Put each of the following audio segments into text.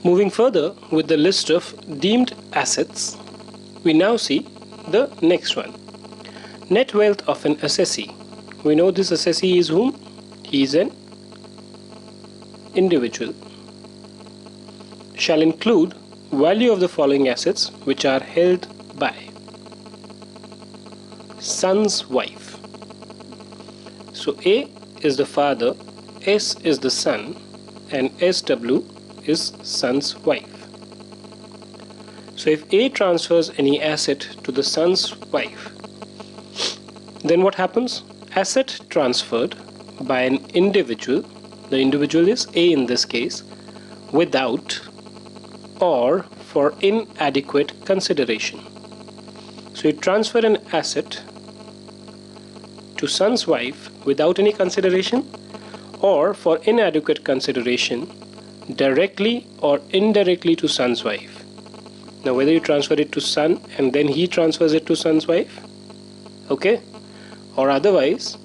Moving further with the list of deemed assets, we now see the next one. Net wealth of an assessee. We know this assessee is whom? He is an individual. Shall include value of the following assets which are held by son's wife. So A is the father, S is the son, and SW is son's wife. So if A transfers any asset to the son's wife, then what happens? Asset transferred by an individual, the individual is A in this case, without or for inadequate consideration. So you transfer an asset to son's wife without any consideration or for inadequate consideration directly or indirectly to son's wife. Now whether you transfer it to son and then he transfers it to son's wife, okay, or otherwise,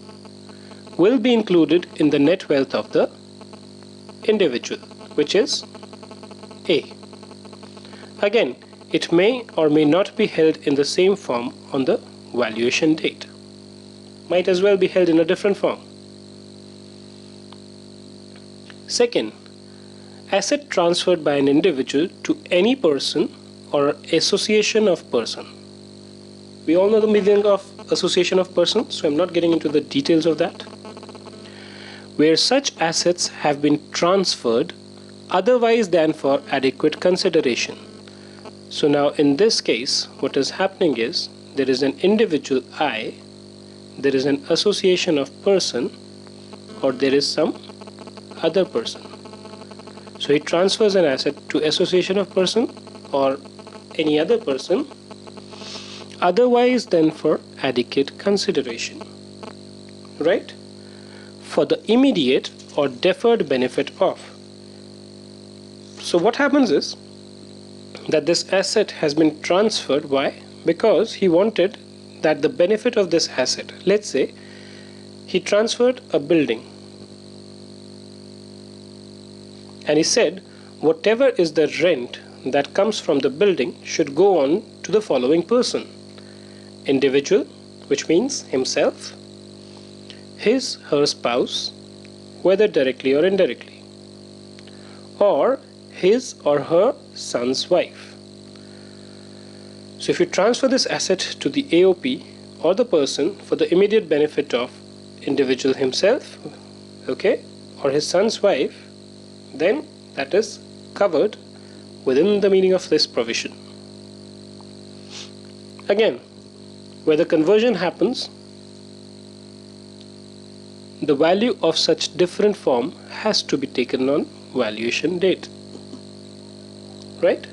will be included in the net wealth of the individual, which is A. Again, it may or may not be held in the same form on the valuation date. Might as well be held in a different form. Second, asset transferred by an individual to any person or association of person. We all know the meaning of association of persons, so I'm not getting into the details of that. Where such assets have been transferred otherwise than for adequate consideration. So now in this case, what is happening is there is an individual I, there is an association of person, or there is some other person. So he transfers an asset to association of person or any other person otherwise than for adequate consideration, right? For the immediate or deferred benefit of. So what happens is that this asset has been transferred. Why? Because he wanted that the benefit of this asset, let's say he transferred a building and he said whatever is the rent that comes from the building should go on to the following person: individual, which means himself, his her spouse, whether directly or indirectly, or his or her son's wife. So if you transfer this asset to the AOP or the person for the immediate benefit of individual himself, okay, or his son's wife, then that is covered within the meaning of this provision. Again, where the conversion happens, the value of such different form has to be taken on valuation date, right?